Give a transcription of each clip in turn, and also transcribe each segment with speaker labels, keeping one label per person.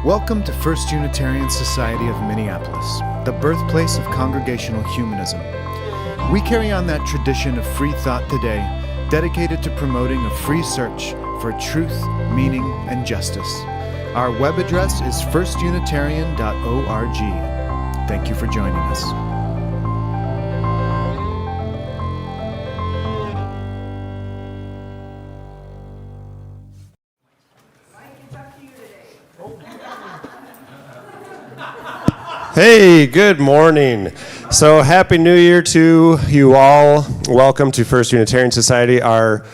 Speaker 1: Welcome to First Unitarian Society of Minneapolis, the birthplace of Congregational Humanism. We carry on that tradition of free thought today, dedicated to promoting a free search for truth, meaning, and justice. Our web address is firstunitarian.org. Thank you for joining us.
Speaker 2: Hey, good morning. So happy New Year to you all. Welcome to First Unitarian Society. Our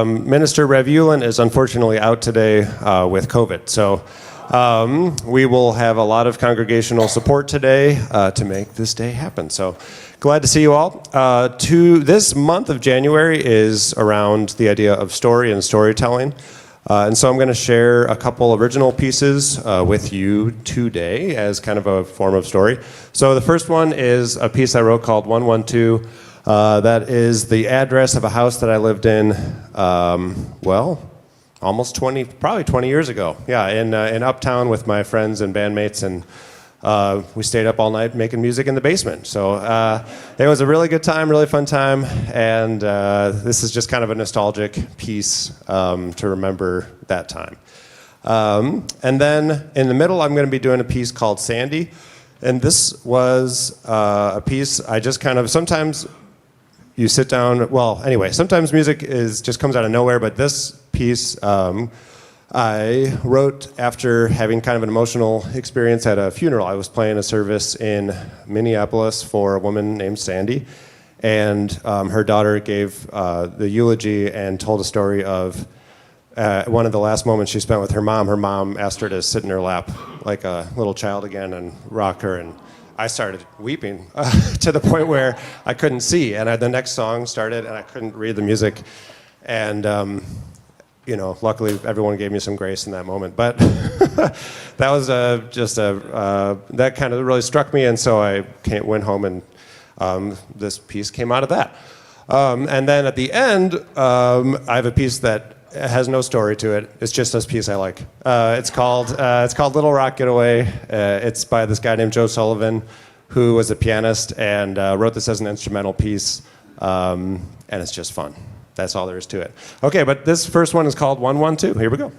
Speaker 2: minister, Rev. Jullan, is unfortunately out today with COVID. So we will have a lot of congregational support today to make this day happen. So glad to see you all. This month of January is around the idea of story and storytelling. And so I'm going to share a couple original pieces with you today as kind of a form of story. So the first one is a piece I wrote called 112. That is the address of a house that I lived in, almost 20 years ago. Yeah, in Uptown with my friends and bandmates, and we stayed up all night making music in the basement. So it was a really good time, really fun time, and this is just kind of a nostalgic piece to remember that time. And then in the middle, I'm going to be doing a piece called Sandy, and this was a piece I just kind of, sometimes you sit down, sometimes music just comes out of nowhere, but this piece I wrote after having kind of an emotional experience at a funeral. I was playing a service in Minneapolis for a woman named Sandy, and her daughter gave the eulogy and told a story of one of the last moments she spent with her mom. Her mom asked her to sit in her lap like a little child again and rock her, and I started weeping to the point where I couldn't see, and the next song started and I couldn't read the music, and luckily everyone gave me some grace in that moment. But that was that kind of really struck me, and so I went home, and this piece came out of that. And then at the end, I have a piece that has no story to it. It's just this piece I like. It's called Little Rock Getaway. It's by this guy named Joe Sullivan, who was a pianist and wrote this as an instrumental piece, and it's just fun. That's all there is to it. Okay, but this first one is called 112. Here we go.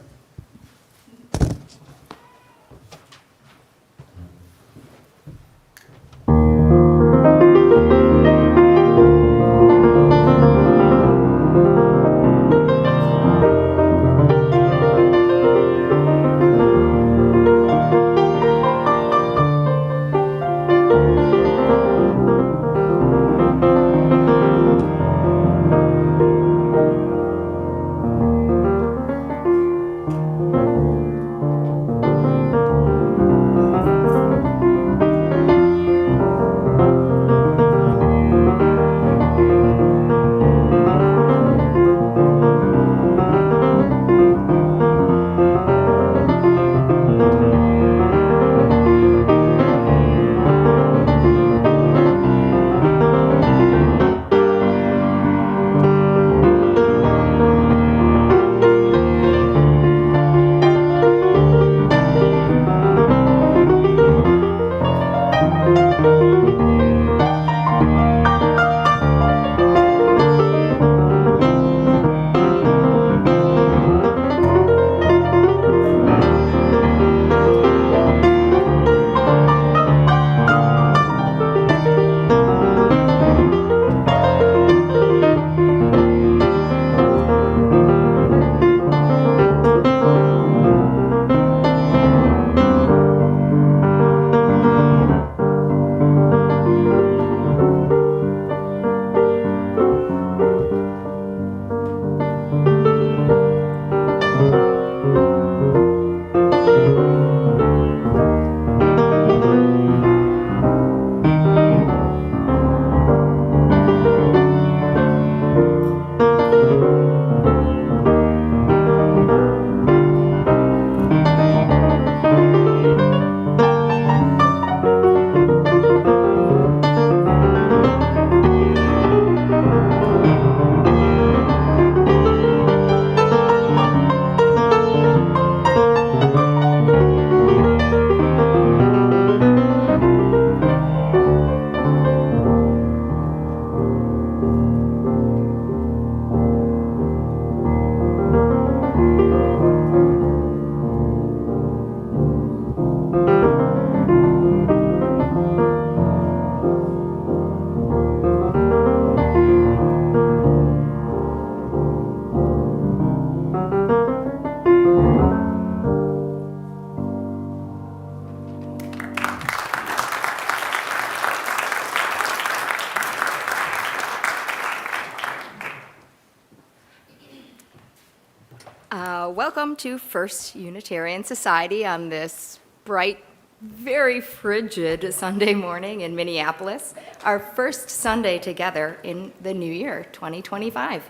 Speaker 3: Welcome to First Unitarian Society on this bright, very frigid Sunday morning in Minneapolis, our first Sunday together in the new year, 2025.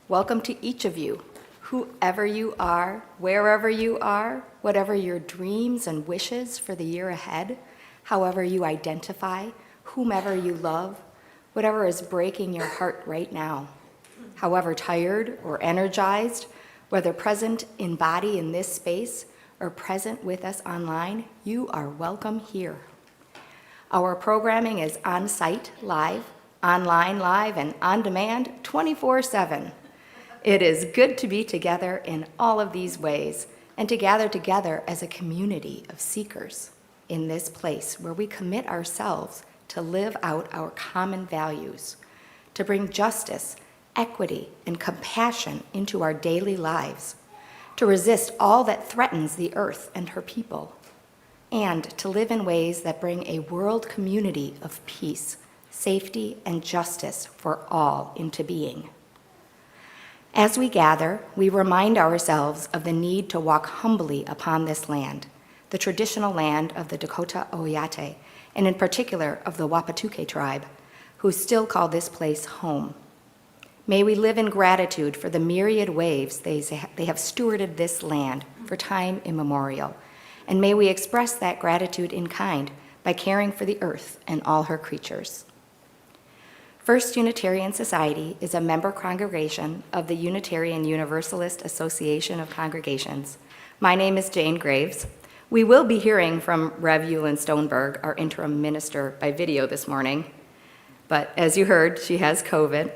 Speaker 3: Welcome to each of you, whoever you are, wherever you are, whatever your dreams and wishes for the year ahead, however you identify, whomever you love, whatever is breaking your heart right now, however tired or energized, whether present in body in this space or present with us online, you are welcome here. Our programming is on-site live, online live, and on-demand 24/7. It is good to be together in all of these ways and to gather together as a community of seekers in this place where we commit ourselves to live out our common values, to bring justice, equity, and compassion into our daily lives, to resist all that threatens the earth and her people, and to live in ways that bring a world community of peace, safety, and justice for all into being. As we gather, we remind ourselves of the need to walk humbly upon this land, the traditional land of the Dakota Oyate, and in particular of the Wapatuke tribe, who still call this place home. May we live in gratitude for the myriad ways they have stewarded this land for time immemorial, and may we express that gratitude in kind by caring for the earth and all her creatures. First Unitarian Society is a member congregation of the Unitarian Universalist Association of Congregations. My name is Jane Graves. We will be hearing from Rev. Jullan Stoneberg, our interim minister, by video this morning. But as you heard, she has COVID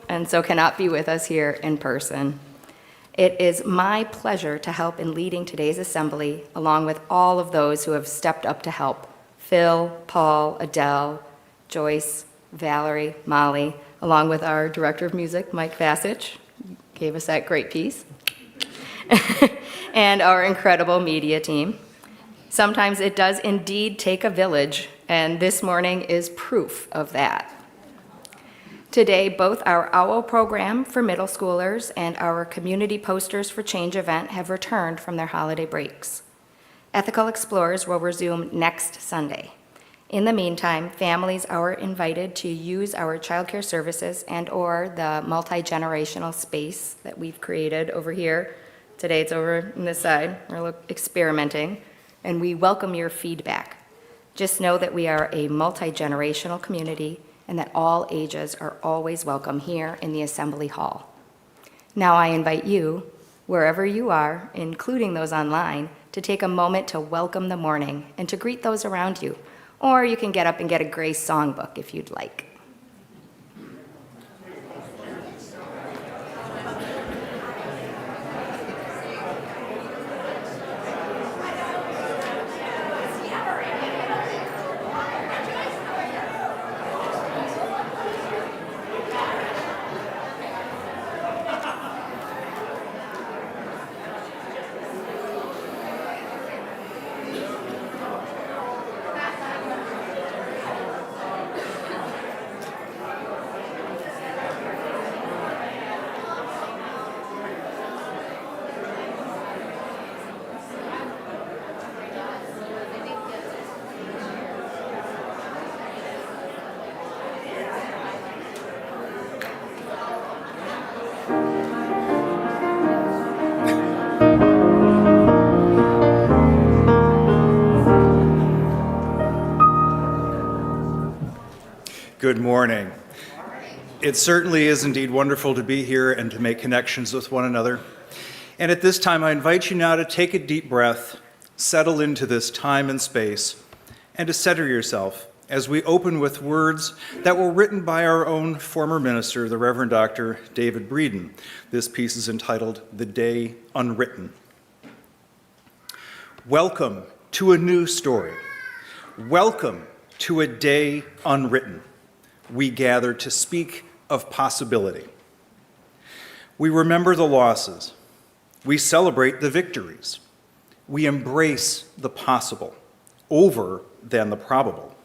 Speaker 3: and so cannot be with us here in person. It is my pleasure to help in leading today's assembly, along with all of those who have stepped up to help: Phil, Paul, Adele, Joyce, Valerie, Molly, along with our director of music, Mike Vasich, gave us that great piece, and our incredible media team. Sometimes it does indeed take a village, and this morning is proof of that. Today, both our OWL program for middle schoolers and our Community Posters for Change event have returned from their holiday breaks. Ethical Explorers will resume next Sunday. In the meantime, families are invited to use our childcare services and/or the multi-generational space that we've created over here. Today it's over on this side. We're experimenting, and we welcome your feedback. Just know that we are a multi-generational community and that all ages are always welcome here in the Assembly Hall. Now I invite you, wherever you are, including those online, to take a moment to welcome the morning and to greet those around you. Or you can get up and get a Grace songbook if you'd like.
Speaker 4: Good morning. It certainly is indeed wonderful to be here and to make connections with one another. And at this time, I invite you now to take a deep breath, settle into this time and space, and to center yourself as we open with words that were written by our own former minister, the Reverend Dr. David Breeden. This piece is entitled, "The Day Unwritten." Welcome to a new story. Welcome to a day unwritten. We gather to speak of possibility. We remember the losses. We celebrate the victories. We embrace the possible over than the probable,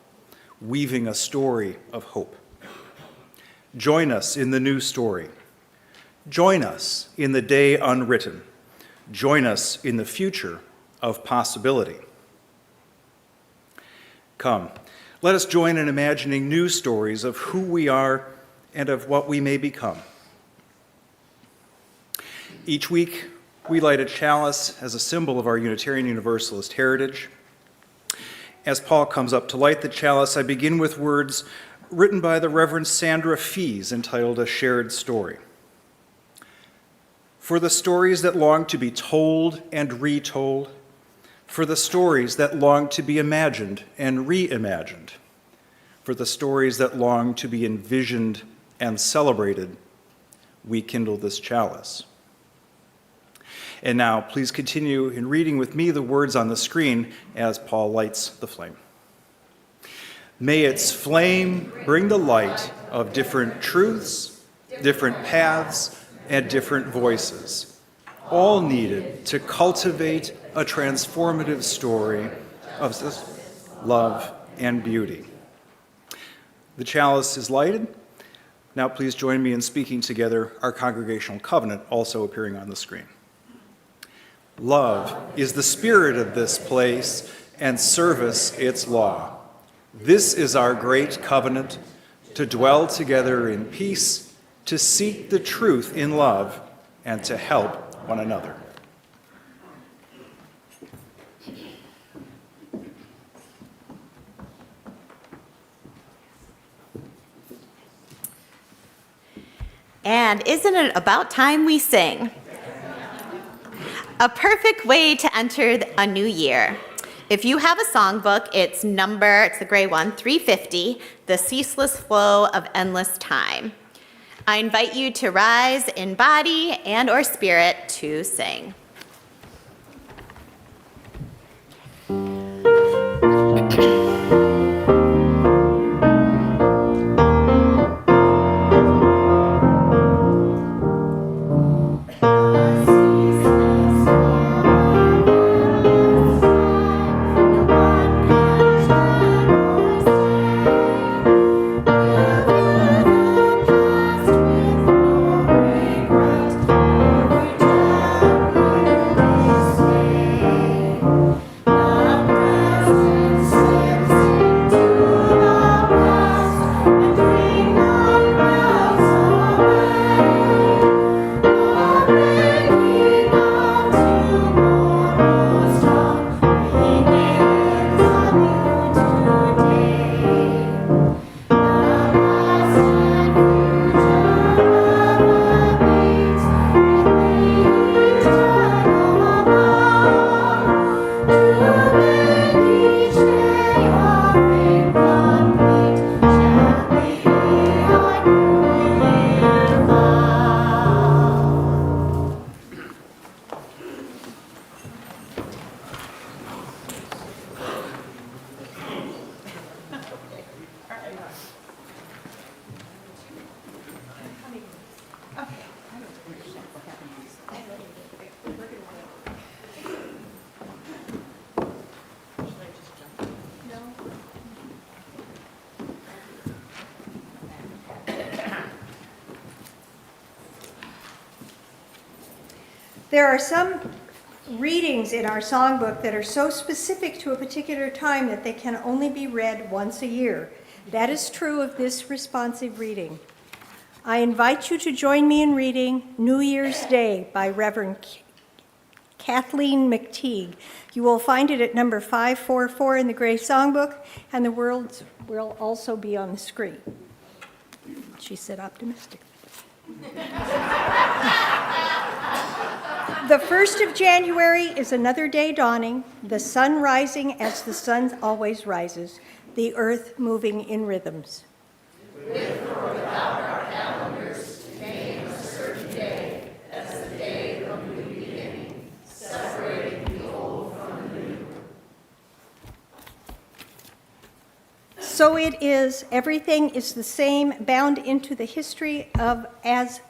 Speaker 4: weaving a story of hope. Join us in the new story. Join us in the day unwritten. Join us in the future of possibility. Come, let us join in imagining new stories of who we are and of what we may become. Each week, we light a chalice as a symbol of our Unitarian Universalist heritage. As Paul comes up to light the chalice, I begin with words written by the Reverend Sandra Fees entitled A Shared Story. For the stories that long to be told and retold, for the stories that long to be imagined and reimagined, for the stories that long to be envisioned and celebrated, we kindle this chalice. And now, please continue in reading with me the words on the screen as Paul lights the flame. May its flame bring the light of different truths, different paths, and different voices, all needed to cultivate a transformative story of love and beauty. The chalice is lighted. Now please join me in speaking together our congregational covenant, also appearing on the screen. Love is the spirit of this place, and service its law. This is our great covenant, to dwell together in peace, to seek the truth in love, and to help one another.
Speaker 5: And isn't it about time we sing? A perfect way to enter a new year. If you have a songbook, it's the gray one, 350, The Ceaseless Flow of Endless Time. I invite you to rise in body and or spirit to sing.
Speaker 6: There are some readings in our songbook that are so specific to a particular time that they can only be read once a year. That is true of this responsive reading. I invite you to join me in reading New Year's Day by Reverend Kathleen McTeague. You will find it at number 544 in the Gray Songbook, and the words will also be on the screen. She said optimistic. The 1st of January is another day dawning, the sun rising as the sun always rises, the earth moving in rhythms.
Speaker 7: With or without our calendars, came a certain day as the day of new beginning, separating the old from the new.
Speaker 6: So it is, everything is the same, bound into the history of as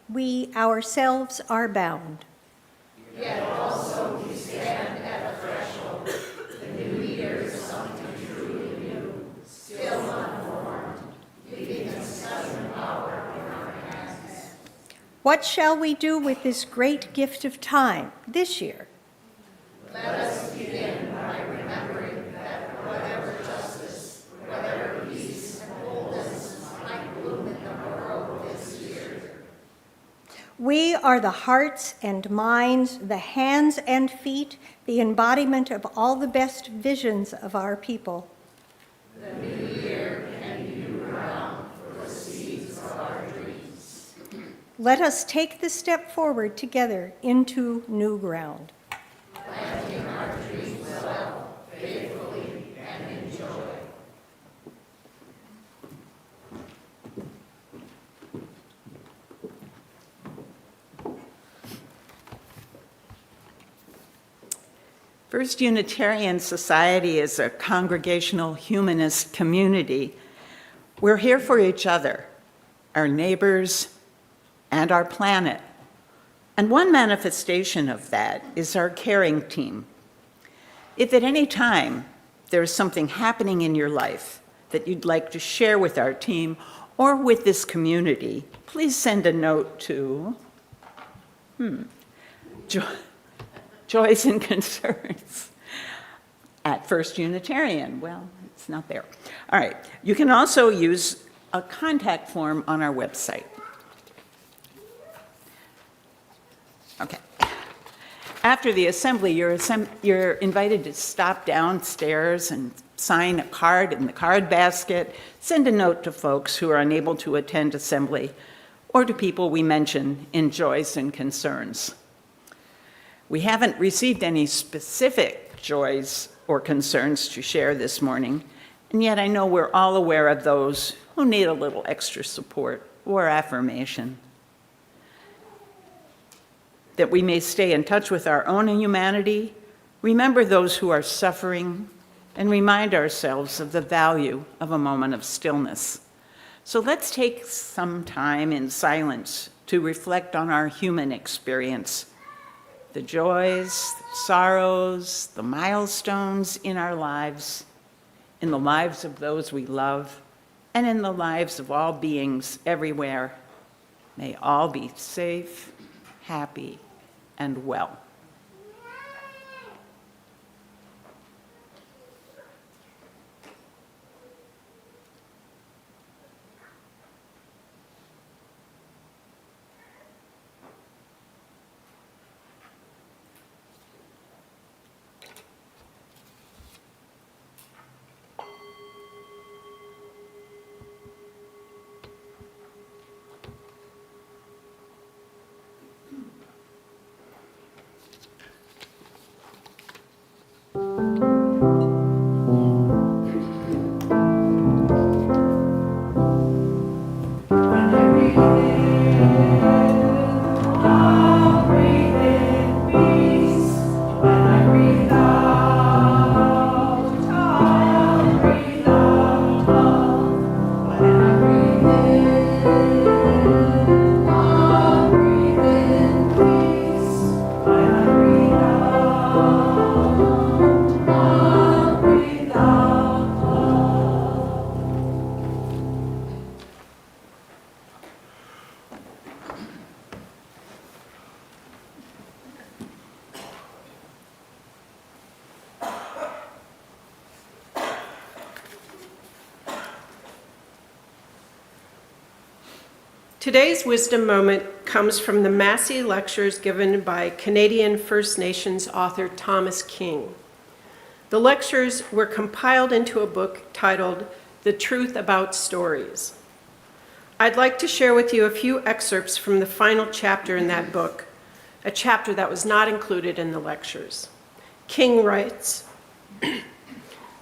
Speaker 6: we ourselves are bound.
Speaker 7: Yet also we stand at a threshold. The new year is something truly new, still unformed, leaving a sudden power in our hands.
Speaker 6: What shall we do with this great gift of time this year?
Speaker 7: Let us begin by remembering that whatever justice, whatever peace and wholeness might bloom in the world this year.
Speaker 6: We are the hearts and minds, the hands and feet, the embodiment of all the best visions of our people.
Speaker 7: The new year and new ground for the seeds of our dreams.
Speaker 6: Let us take the step forward together into new ground.
Speaker 7: Planting our dreams well, faithfully, and in joy.
Speaker 8: First Unitarian Society is a congregational humanist community. We're here for each other, our neighbors, and our planet. And one manifestation of that is our caring team. If at any time there's something happening in your life that you'd like to share with our team or with this community, please send a note to Joys and Concerns at First Unitarian. Well, it's not there. All right. You can also use a contact form on our website. Okay. After the assembly, you're invited to stop downstairs and sign a card in the card basket, send a note to folks who are unable to attend assembly, or to people we mention in Joys and Concerns. We haven't received any specific joys or concerns to share this morning, and yet I know we're all aware of those who need a little extra support or affirmation. That we may stay in touch with our own humanity, remember those who are suffering, and remind ourselves of the value of a moment of stillness. So let's take some time in silence to reflect on our human experience, the joys, the sorrows, the milestones in our lives, in the lives of those we love, and in the lives of all beings everywhere. May all be safe, happy, and well.
Speaker 9: Today's wisdom moment comes from the Massey lectures given by Canadian First Nations author Thomas King. The lectures were compiled into a book titled The Truth About Stories. I'd like to share with you a few excerpts from the final chapter in that book, a chapter that was not included in the lectures. King writes,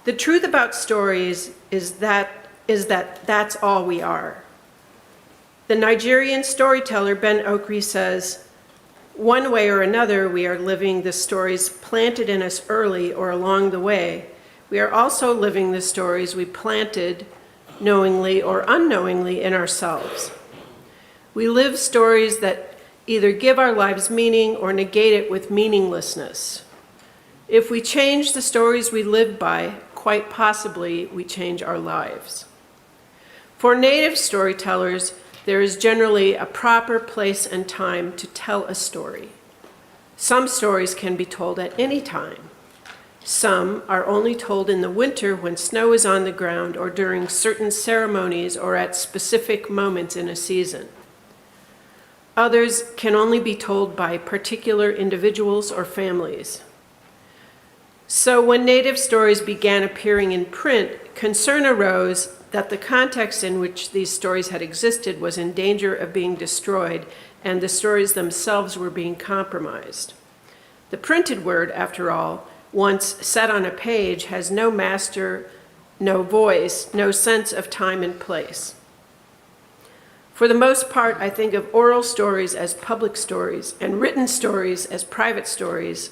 Speaker 9: "The truth about stories is that that's all we are. The Nigerian storyteller Ben Okri says, one way or another, we are living the stories planted in us early or along the way. We are also living the stories we planted knowingly or unknowingly in ourselves. We live stories that either give our lives meaning or negate it with meaninglessness. If we change the stories we live by, quite possibly we change our lives. For native storytellers, There is generally a proper place and time to tell a story. Some stories can be told at any time. Some are only told in the winter when snow is on the ground or during certain ceremonies or at specific moments in a season. Others can only be told by particular individuals or families. So when native stories began appearing in print, concern arose that the context in which these stories had existed was in danger of being destroyed, and the stories themselves were being compromised. The printed word, after all, once set on a page, has no master, no voice, no sense of time and place. For the most part, I think of oral stories as public stories and written stories as private stories,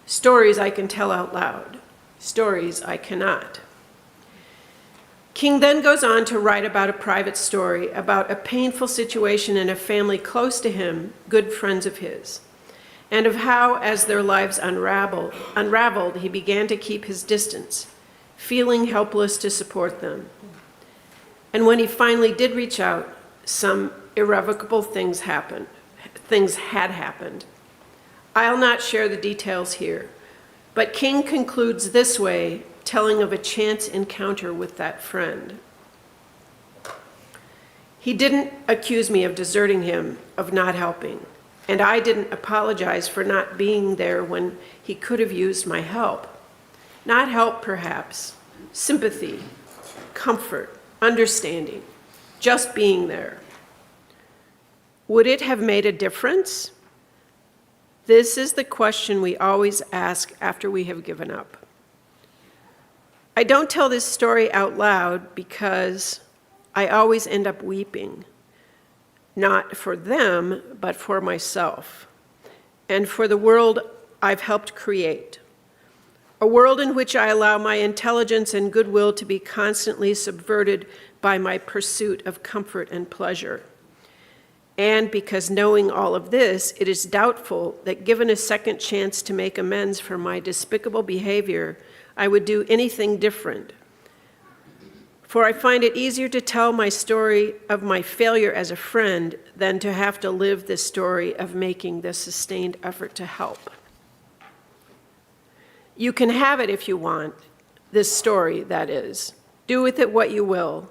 Speaker 9: stories I can tell out loud, stories I cannot. King then goes on to write about a private story, about a painful situation in a family close to him, good friends of his, and of how, as their lives unraveled, he began to keep his distance, feeling helpless to support them. And when he finally did reach out, some irrevocable things happened. Things had happened. I'll not share the details here, but King concludes this way, telling of a chance encounter with that friend. He didn't accuse me of deserting him, of not helping, and I didn't apologize for not being there when he could have used my help. Not help, perhaps, sympathy, comfort, understanding, just being there. Would it have made a difference? This is the question we always ask after we have given up. I don't tell this story out loud because I always end up weeping, not for them, but for myself, and for the world I've helped create, a world in which I allow my intelligence and goodwill to be constantly subverted by my pursuit of comfort and pleasure. And because knowing all of this, it is doubtful that given a second chance to make amends for my despicable behavior, I would do anything different. For I find it easier to tell my story of my failure as a friend than to have to live this story of making the sustained effort to help. You can have it if you want, this story, that is. Do with it what you will.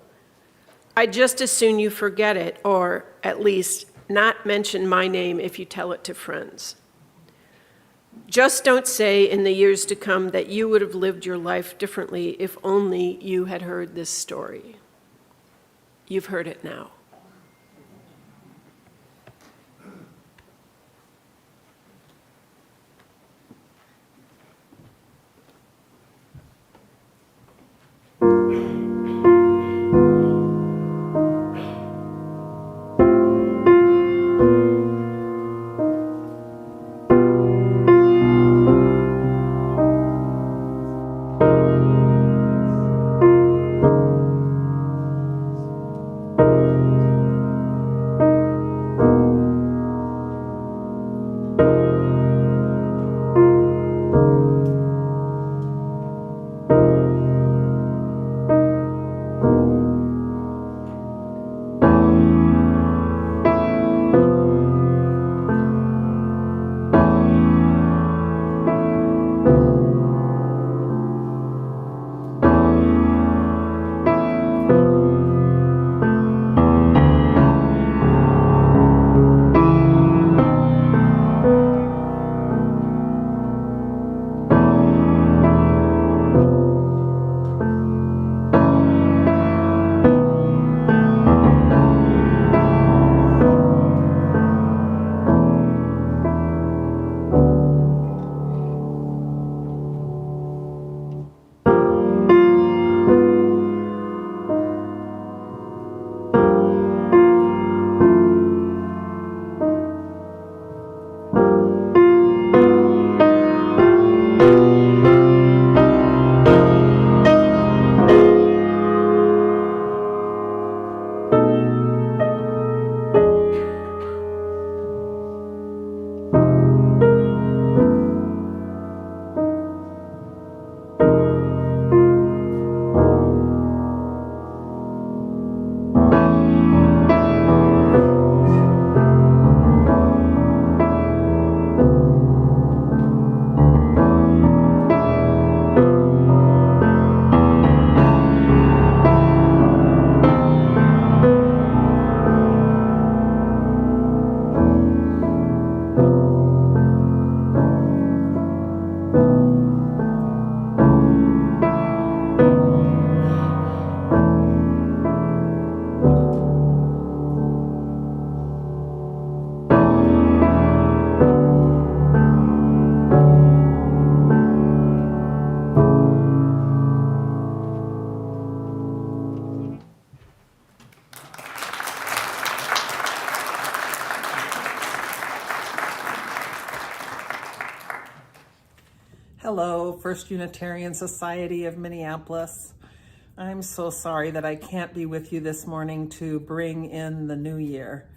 Speaker 9: I'd just as soon you forget it, or at least not mention my name if you tell it to friends. Just don't say in the years to come that you would have lived your life differently if only you had heard this story. You've heard it now.
Speaker 10: Hello, First Unitarian Society of Minneapolis. I'm so sorry that I can't be with you this morning to bring in the new year.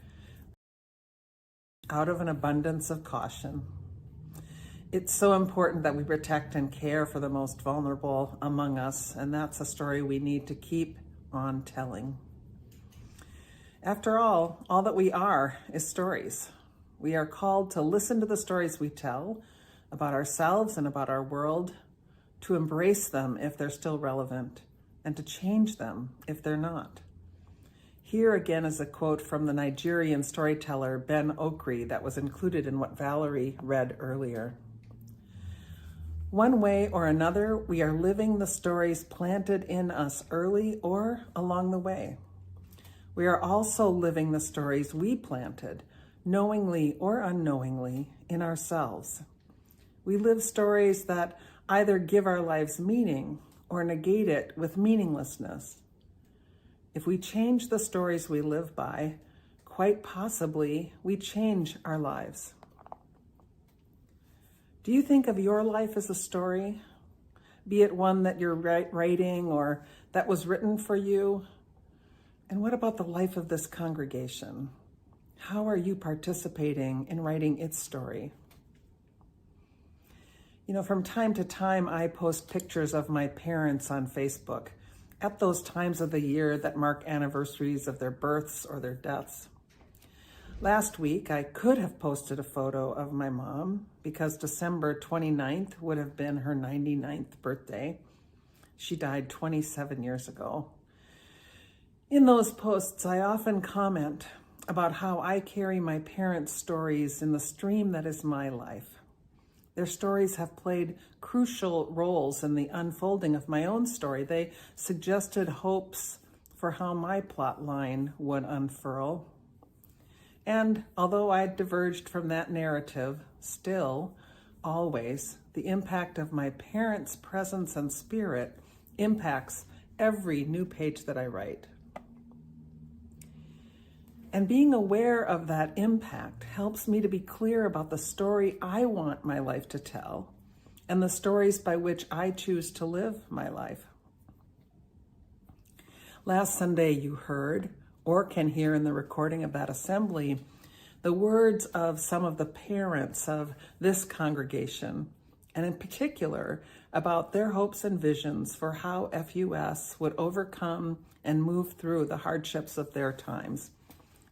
Speaker 10: Out of an abundance of caution. It's so important that we protect and care for the most vulnerable among us, and that's a story we need to keep on telling. After all that we are is stories. We are called to listen to the stories we tell about ourselves and about our world, to embrace them if they're still relevant, and to change them if they're not. Here again is a quote from the Nigerian storyteller Ben Okri that was included in what Valerie read earlier. One way or another, we are living the stories planted in us early or along the way. We are also living the stories we planted, knowingly or unknowingly, in ourselves. We live stories that either give our lives meaning or negate it with meaninglessness. If we change the stories we live by, quite possibly we change our lives. Do you think of your life as a story? Be it one that you're writing or that was written for you? And what about the life of this congregation? How are you participating in writing its story? From time to time, I post pictures of my parents on Facebook at those times of the year that mark anniversaries of their births or their deaths. Last week, I could have posted a photo of my mom because December 29th would have been her 99th birthday. She died 27 years ago. In those posts, I often comment about how I carry my parents' stories in the stream that is my life. Their stories have played crucial roles in the unfolding of my own story. They suggested hopes for how my plot line would unfurl. And although I diverged from that narrative, still, always, the impact of my parents' presence and spirit impacts every new page that I write. And being aware of that impact helps me to be clear about the story I want my life to tell and the stories by which I choose to live my life. Last Sunday, you heard, or can hear in the recording of that assembly, the words of some of the parents of this congregation, and in particular about their hopes and visions for how FUS would overcome and move through the hardships of their times.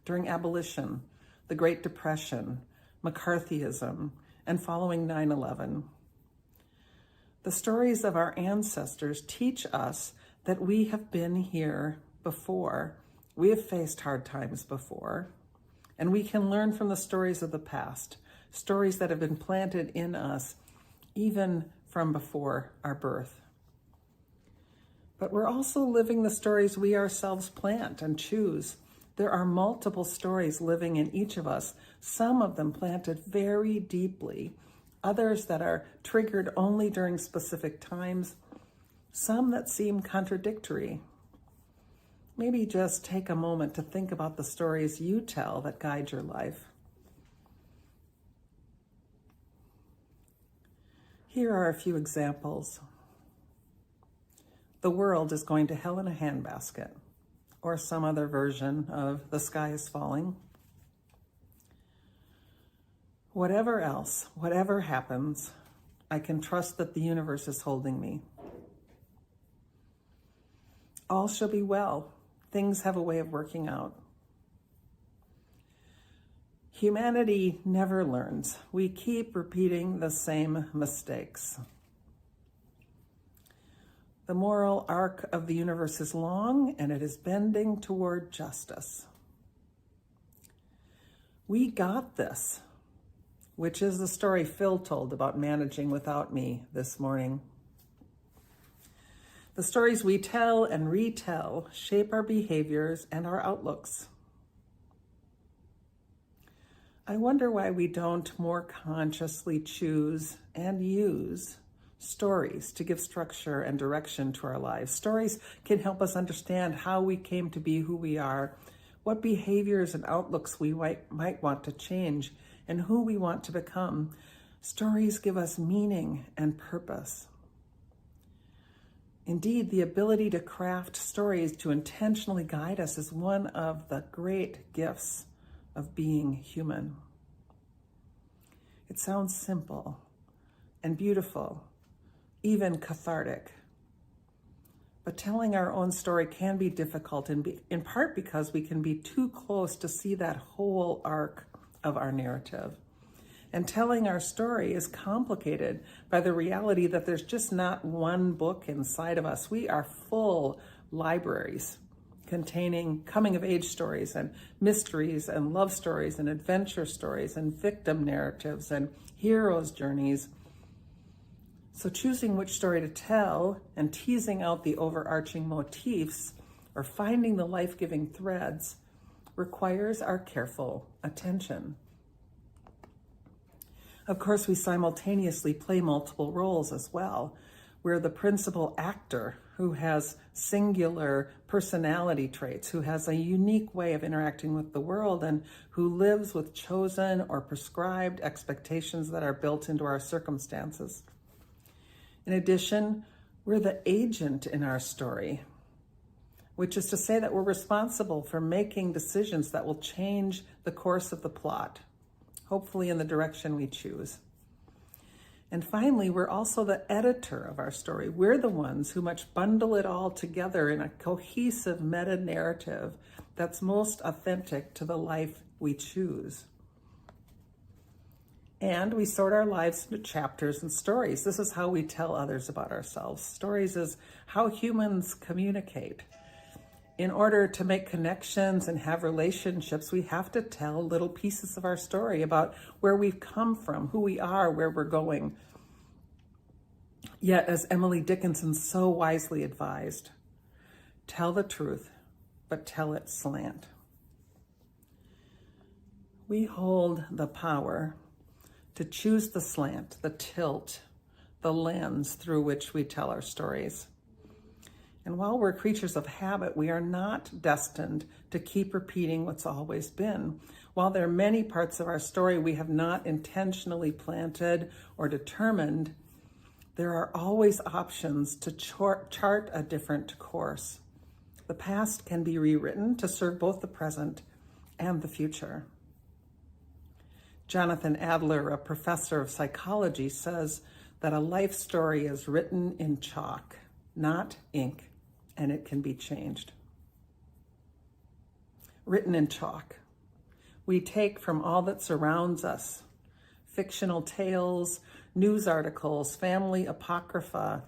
Speaker 10: During abolition, the Great Depression, McCarthyism, and following 9/11. The stories of our ancestors teach us that we have been here before, we have faced hard times before, and we can learn from the stories of the past, stories that have been planted in us even from before our birth. But we're also living the stories we ourselves plant and choose. There are multiple stories living in each of us, some of them planted very deeply, others that are triggered only during specific times, some that seem contradictory. Maybe just take a moment to think about the stories you tell that guide your life. Here are a few examples. The world is going to hell in a handbasket, or some other version of the sky is falling. Whatever else, whatever happens, I can trust that the universe is holding me. All shall be well. Things have a way of working out. Humanity never learns. We keep repeating the same mistakes. The moral arc of the universe is long, and it is bending toward justice. We got this, which is the story Phil told about managing without me this morning. The stories we tell and retell shape our behaviors and our outlooks. I wonder why we don't more consciously choose and use stories to give structure and direction to our lives. Stories can help us understand how we came to be who we are, what behaviors and outlooks we might want to change, and who we want to become. Stories give us meaning and purpose. Indeed, the ability to craft stories to intentionally guide us is one of the great gifts of being human. It sounds simple and beautiful, even cathartic. But telling our own story can be difficult, in part because we can be too close to see that whole arc of our narrative. And telling our story is complicated by the reality that there's just not one book inside of us. We are full libraries containing coming-of-age stories and mysteries and love stories and adventure stories and victim narratives and heroes' journeys. So choosing which story to tell and teasing out the overarching motifs or finding the life-giving threads requires our careful attention. Of course, we simultaneously play multiple roles as well. We're the principal actor who has singular personality traits, who has a unique way of interacting with the world, and who lives with chosen or prescribed expectations that are built into our circumstances. In addition, we're the agent in our story, which is to say that we're responsible for making decisions that will change the course of the plot, hopefully in the direction we choose. And finally, we're also the editor of our story. We're the ones who must bundle it all together in a cohesive meta-narrative that's most authentic to the life we choose. And we sort our lives into chapters and stories. This is how we tell others about ourselves. Stories is how humans communicate. In order to make connections and have relationships, we have to tell little pieces of our story about where we've come from, who we are, where we're going. Yet, as Emily Dickinson so wisely advised, tell the truth, but tell it slant. We hold the power to choose the slant, the tilt, the lens through which we tell our stories. And while we're creatures of habit, we are not destined to keep repeating what's always been. While there are many parts of our story we have not intentionally planted or determined, there are always options to chart a different course. The past can be rewritten to serve both the present and the future. Jonathan Adler, a professor of psychology, says that a life story is written in chalk, not ink, and it can be changed. Written in chalk. We take from all that surrounds us, fictional tales, news articles, family apocrypha,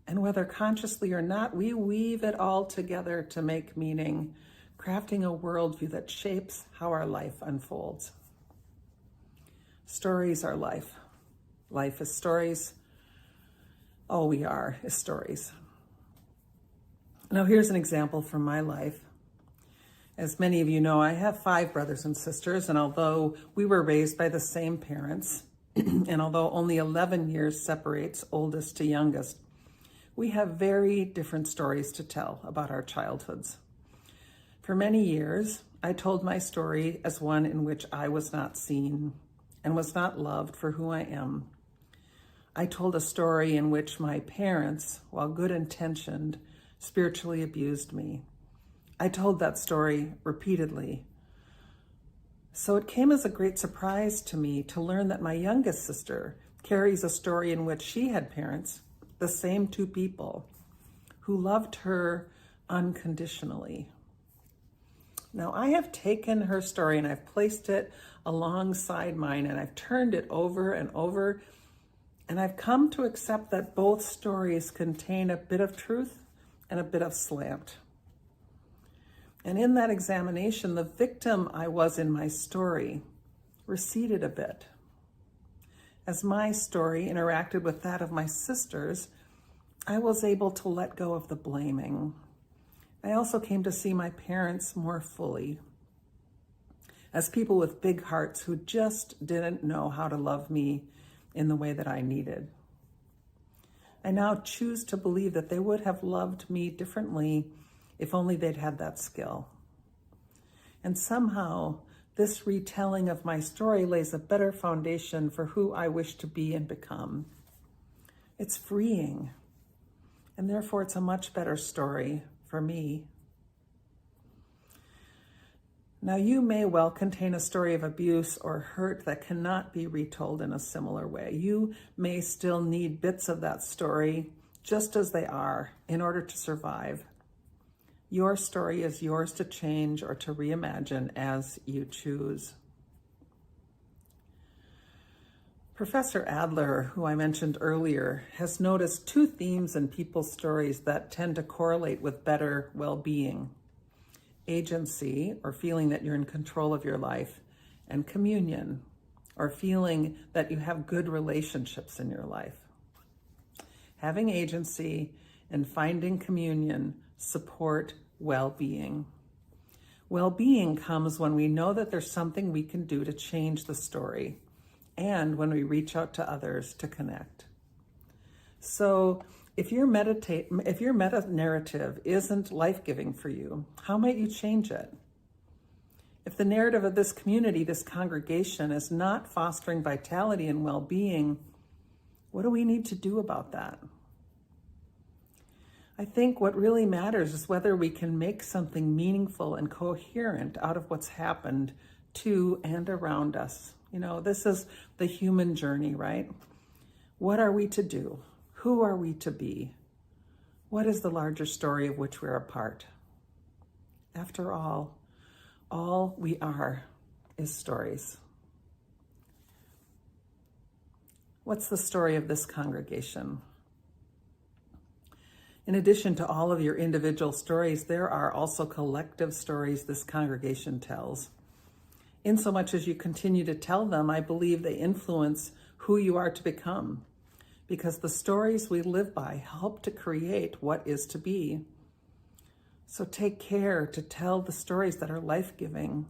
Speaker 10: and whether consciously or not, we weave it all together to make meaning, crafting a worldview that shapes how our life unfolds. Stories are life. Life is stories. All we are is stories. Now, here's an example from my life. As many of you know, I have 5 brothers and sisters, and although we were raised by the same parents, and although only 11 years separates oldest to youngest, we have very different stories to tell about our childhoods. For many years, I told my story as one in which I was not seen and was not loved for who I am. I told a story in which my parents, while good-intentioned, spiritually abused me. I told that story repeatedly. So it came as a great surprise to me to learn that my youngest sister carries a story in which she had parents, the same 2 people, who loved her unconditionally. Now, I have taken her story and I've placed it alongside mine, and I've turned it over and over, and I've come to accept that both stories contain a bit of truth and a bit of slant. And in that examination, the victim I was in my story receded a bit. As my story interacted with that of my sisters, I was able to let go of the blaming. I also came to see my parents more fully, as people with big hearts who just didn't know how to love me in the way that I needed. I now choose to believe that they would have loved me differently if only they'd had that skill. And somehow, This retelling of my story lays a better foundation for who I wish to be and become. It's freeing, and therefore it's a much better story for me. Now, you may well contain a story of abuse or hurt that cannot be retold in a similar way. You may still need bits of that story just as they are in order to survive. Your story is yours to change or to reimagine as you choose. Professor Adler, who I mentioned earlier, has noticed two themes in people's stories that tend to correlate with better well-being: agency, or feeling that you're in control of your life, and communion, or feeling that you have good relationships in your life. Having agency and finding communion support well-being. Well-being comes when we know that there's something we can do to change the story, and when we reach out to others to connect. So if your meta-narrative isn't life-giving for you, how might you change it? If the narrative of this community, this congregation, is not fostering vitality and well-being, what do we need to do about that? I think what really matters is whether we can make something meaningful and coherent out of what's happened to and around us. You know, this is the human journey, right? What are we to do? Who are we to be? What is the larger story of which we're a part? After all we are is stories. What's the story of this congregation? In addition to all of your individual stories, there are also collective stories this congregation tells. Insomuch as you continue to tell them, I believe they influence who you are to become, because the stories we live by help to create what is to be. So take care to tell the stories that are life-giving.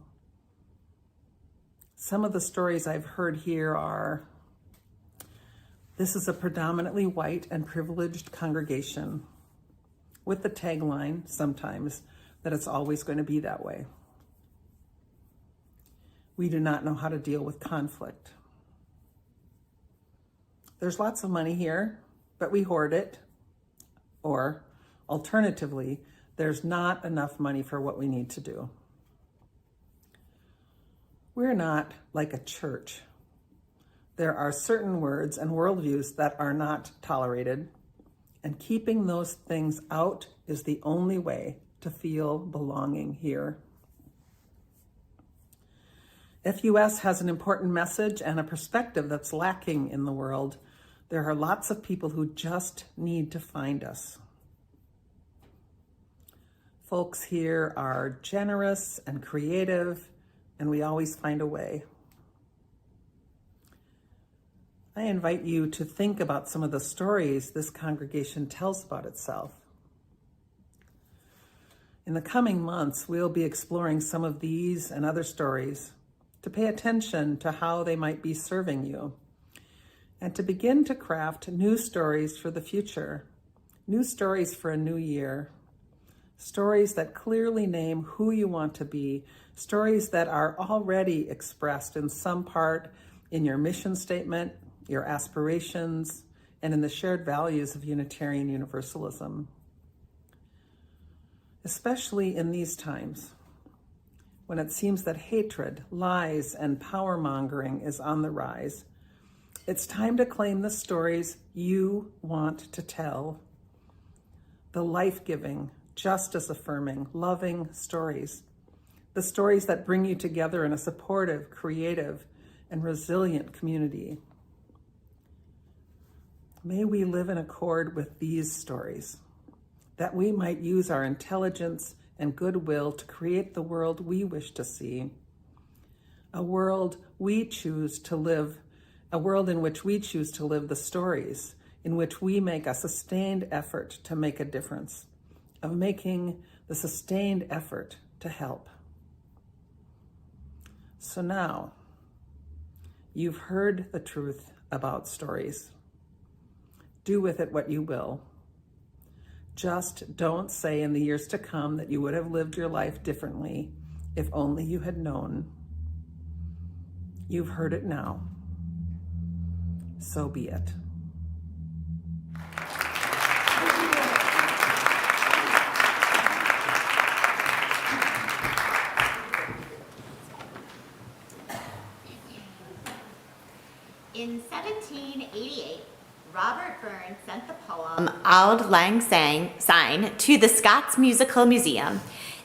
Speaker 10: Some of the stories I've heard here are, this is a predominantly white and privileged congregation, with the tagline, sometimes, that it's always going to be that way. We do not know how to deal with conflict. There's lots of money here, but we hoard it. Or, alternatively, there's not enough money for what we need to do. We're not like a church. There are certain words and worldviews that are not tolerated, and keeping those things out is the only way to feel belonging here. FUS has an important message and a perspective that's lacking in the world. There are lots of people who just need to find us. Folks here are generous and creative, and we always find a way. I invite you to think about some of the stories this congregation tells about itself. In the coming months, we'll be exploring some of these and other stories to pay attention to how they might be serving you, and to begin to craft new stories for the future, new stories for a new year, stories that clearly name who you want to be, stories that are already expressed in some part in your mission statement, your aspirations, and in the shared values of Unitarian Universalism. Especially in these times, when it seems that hatred, lies, and power-mongering is on the rise, it's time to claim the stories you want to tell. The life-giving, justice-affirming, loving stories. The stories that bring you together in a supportive, creative, and resilient community. May we live in accord with these stories, that we might use our intelligence and goodwill to create the world we wish to see, a world we choose to live, a world in which we choose to live the stories, in which we make a sustained effort to make a difference, of making the sustained effort to help. So now, you've heard the truth about stories. Do with it what you will. Just don't say in the years to come that you would have lived your life differently if only you had known. You've heard it now. So be it.
Speaker 5: In 1788, Robert Burns sent the poem Auld Lang Syne to the Scots Musical Museum,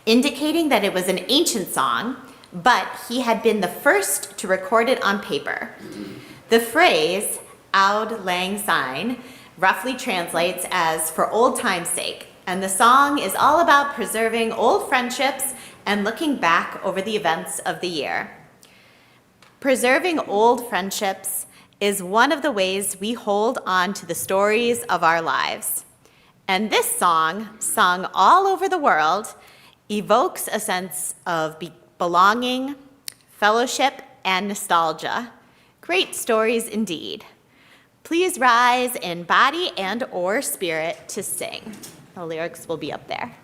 Speaker 5: indicating that it was an ancient song, but he had been the first to record it on paper. The phrase Auld Lang Syne roughly translates as for old time's sake, and the song is all about preserving old friendships and looking back over the events of the year. Preserving old friendships is one of the ways we hold on to the stories of our lives. And this song, sung all over the world, evokes a sense of belonging, fellowship, and nostalgia. Great stories indeed. Please rise in body and or spirit to sing. The lyrics will be up there.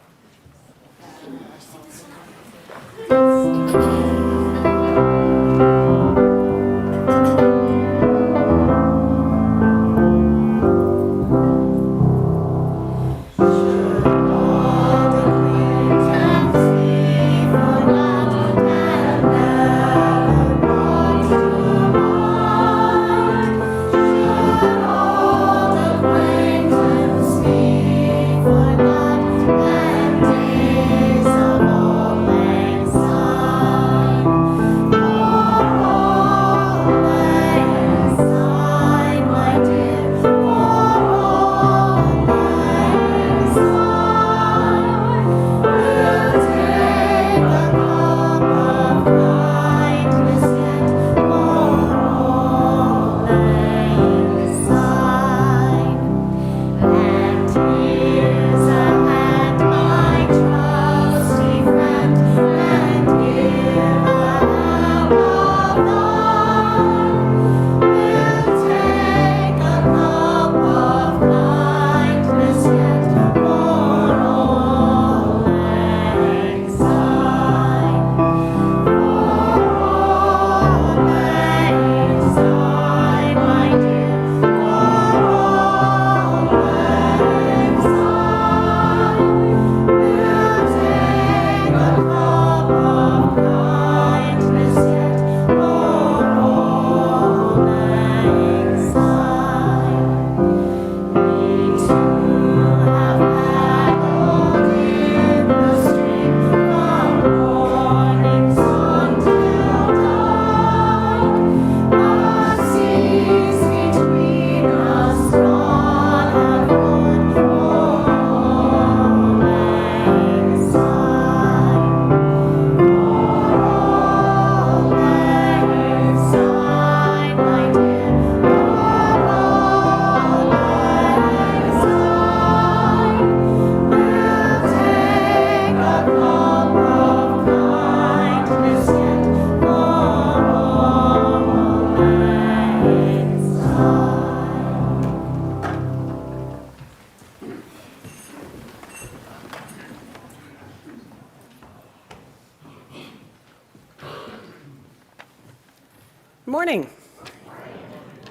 Speaker 9: Morning.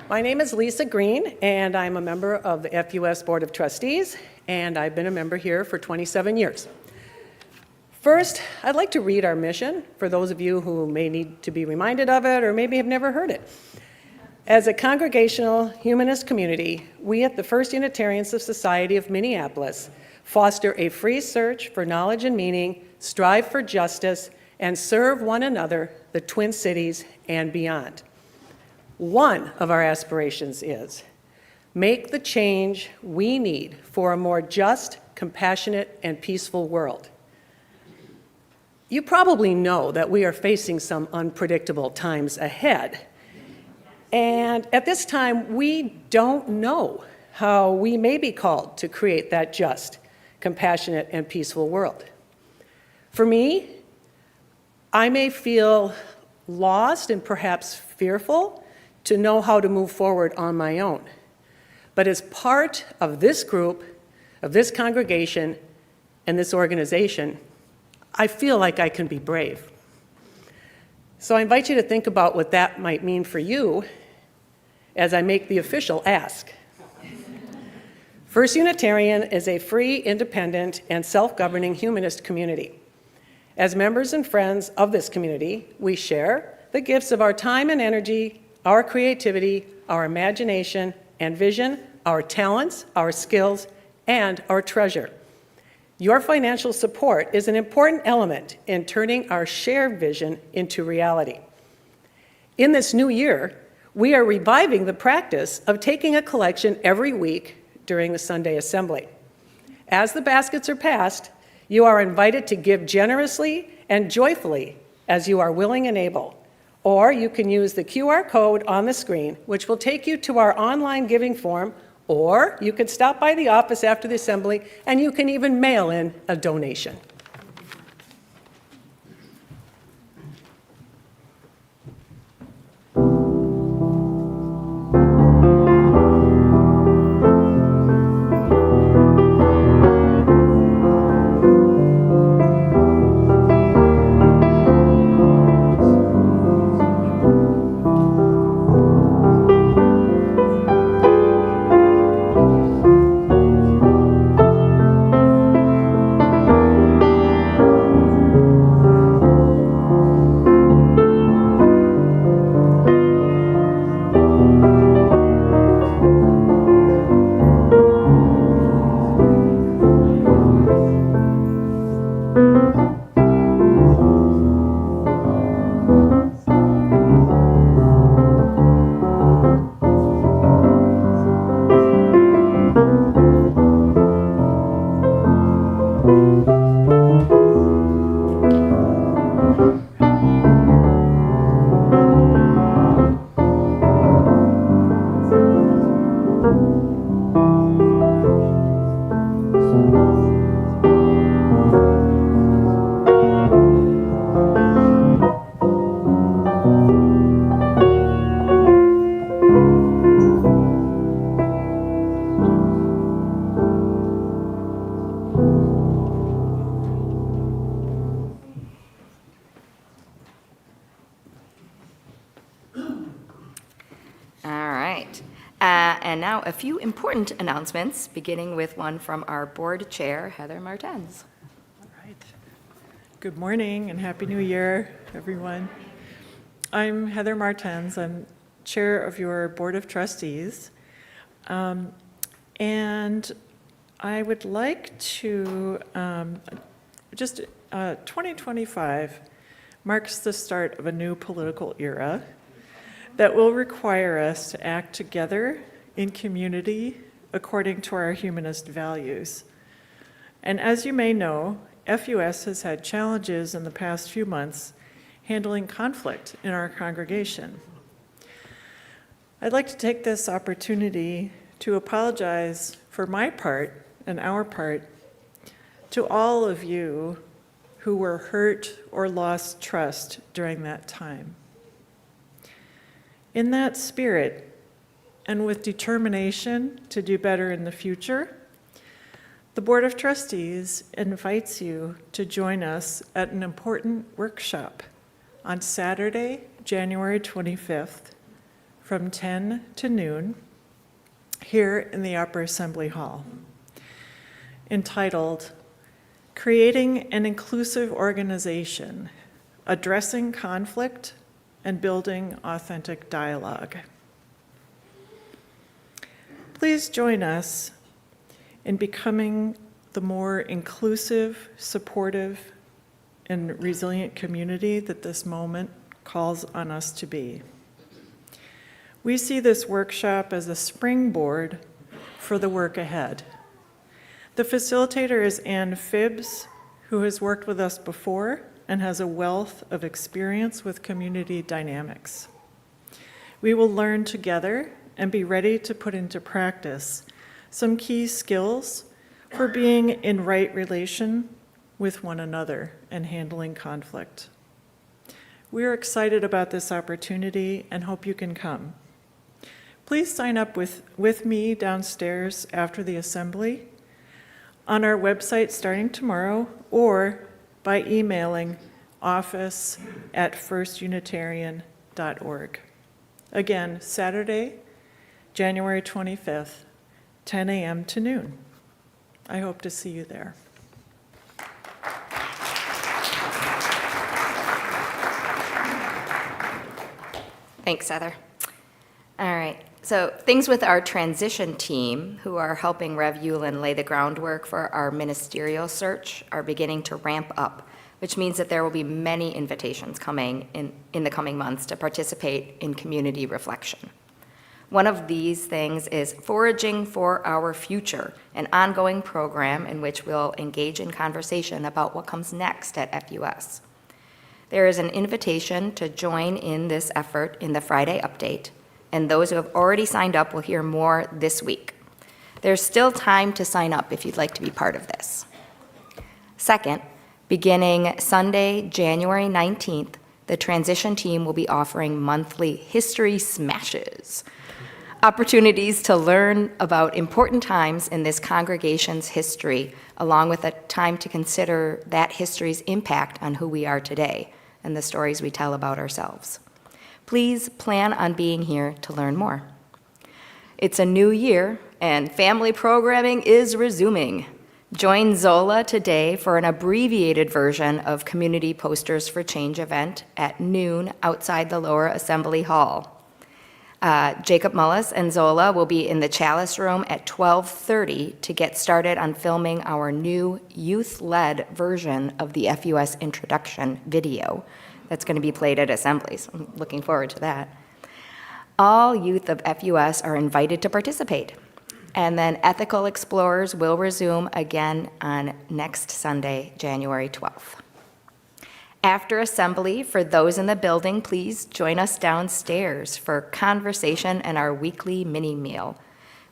Speaker 9: My name is Lisa Green, and I'm a member of the FUS Board of Trustees, and I've been a member here for 27 years. First, I'd like to read our mission for those of you who may need to be reminded of it or maybe have never heard it. As a congregational humanist community, we at the First Unitarian Society of Minneapolis foster a free search for knowledge and meaning, strive for justice, and serve one another, the Twin Cities, and beyond. One of our aspirations is make the change we need for a more just, compassionate, and peaceful world. You probably know that we are facing some unpredictable times ahead. And at this time, we don't know how we may be called to create that just, compassionate, and peaceful world. For me, I may feel lost and perhaps fearful to know how to move forward on my own. But as part of this group, of this congregation, and this organization, I feel like I can be brave. So I invite you to think about what that might mean for you as I make the official ask. First Unitarian is a free, independent, and self-governing humanist community. As members and friends of this community, we share the gifts of our time and energy, our creativity, our imagination and vision, our talents, our skills, and our treasure. Your financial support is an important element in turning our shared vision into reality. In this new year, we are reviving the practice of taking a collection every week during the Sunday assembly. As the baskets are passed, you are invited to give generously and joyfully as you are willing and able. Or you can use the QR code on the screen, which will take you to our online giving form, or you can stop by the office after the assembly and you can even mail in a donation.
Speaker 3: And now a few important announcements, beginning with one from our board chair, Heather Martens.
Speaker 11: All right. Good morning and Happy New Year, everyone. I'm Heather Martens. I'm chair of your Board of Trustees. And I would like to, 2025 marks the start of a new political era that will require us to act together in community according to our humanist values. And as you may know, FUS has had challenges in the past few months handling conflict in our congregation. I'd like to take this opportunity to apologize for my part and our part to all of you who were hurt or lost trust during that time. In that spirit, and with determination to do better in the future, the Board of Trustees invites you to join us at an important workshop on Saturday, January 25th, from 10 to noon, here in the Upper Assembly Hall, entitled Creating an Inclusive Organization, Addressing Conflict and Building Authentic Dialogue. Please join us in becoming the more inclusive, supportive, and resilient community that this moment calls on us to be. We see this workshop as a springboard for the work ahead. The facilitator is Ann Phibbs, who has worked with us before and has a wealth of experience with community dynamics. We will learn together and be ready to put into practice some key skills for being in right relation with one another and handling conflict. We are excited about this opportunity and hope you can come. Please sign up with me downstairs after the assembly, on our website starting tomorrow, or by emailing office@firstunitarian.org. Again, Saturday, January 25th, 10 a.m. to noon. I hope to see you there.
Speaker 3: Thanks, Heather. All right, so things with our transition team, who are helping Rev Jullan lay the groundwork for our ministerial search, are beginning to ramp up, which means that there will be many invitations coming in the coming months to participate in community reflection. One of these things is Foraging for Our Future, an ongoing program in which we'll engage in conversation about what comes next at FUS. There is an invitation to join in this effort in the Friday update, and those who have already signed up will hear more this week. There's still time to sign up if you'd like to be part of this. Second, beginning Sunday, January 19th, the transition team will be offering monthly history smashes, opportunities to learn about important times in this congregation's history, along with a time to consider that history's impact on who we are today and the stories we tell about ourselves. Please plan on being here to learn more. It's a new year, and family programming is resuming. Join Zola today for an abbreviated version of Community Posters for Change event at noon outside the Lower Assembly Hall. Jacob Mullis and Zola will be in the Chalice Room at 12:30 to get started on filming our new youth-led version of the FUS introduction video that's going to be played at assemblies. I'm looking forward to that. All youth of FUS are invited to participate. And then Ethical Explorers will resume again on next Sunday, January 12th. After assembly, for those in the building, please join us downstairs for conversation and our weekly mini meal.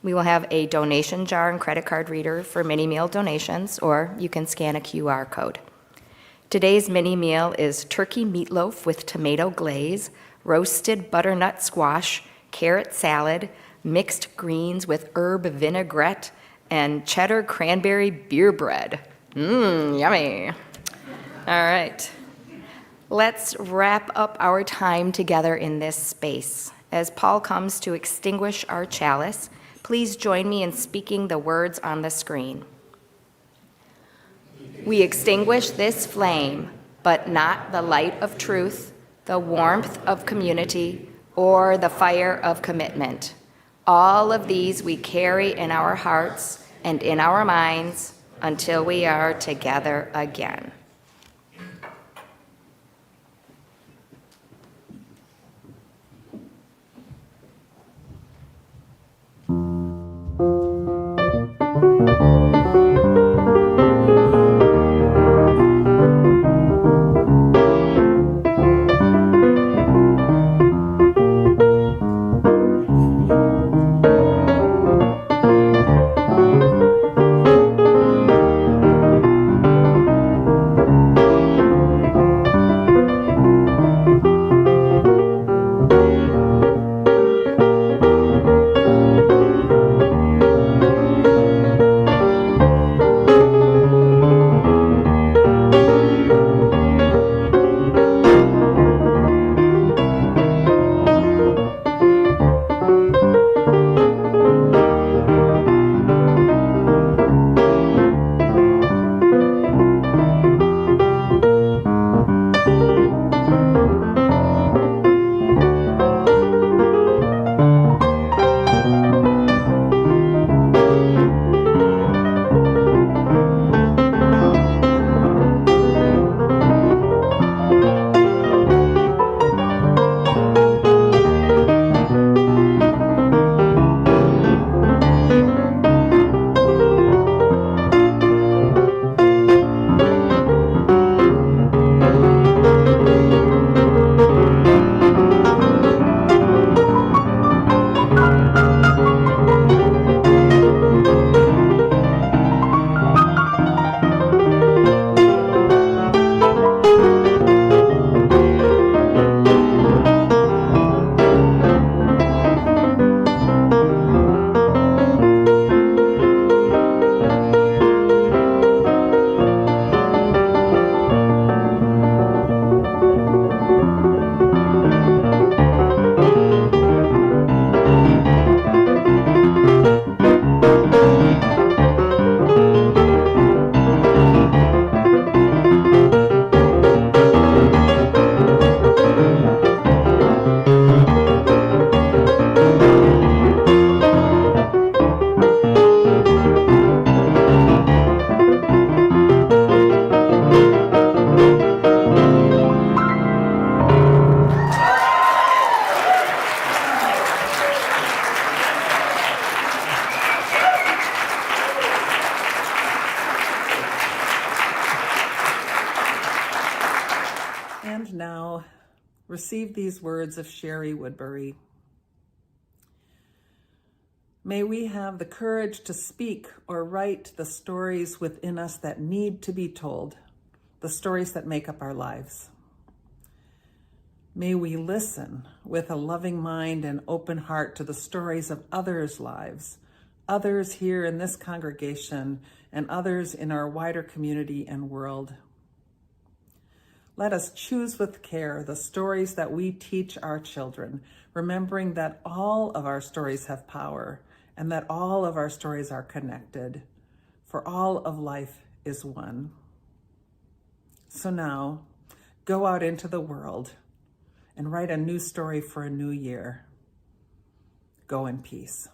Speaker 3: We will have a donation jar and credit card reader for mini meal donations, or you can scan a QR code. Today's mini meal is turkey meatloaf with tomato glaze, roasted butternut squash, carrot salad, mixed greens with herb vinaigrette, and cheddar cranberry beer bread. Yummy. All right. Let's wrap up our time together in this space. As Paul comes to extinguish our chalice, please join me in speaking the words on the screen. We extinguish this flame, but not the light of truth, the warmth of community, or the fire of commitment. All of these we carry in our hearts and in our minds until we are together again.
Speaker 10: receive these words of Sherry Woodbury. May we have the courage to speak or write the stories within us that need to be told, the stories that make up our lives. May we listen with a loving mind and open heart to the stories of others' lives, others here in this congregation and others in our wider community and world. Let us choose with care the stories that we teach our children, remembering that all of our stories have power and that all of our stories are connected, for all of life is one. So now, go out into the world and write a new story for a new year. Go in peace.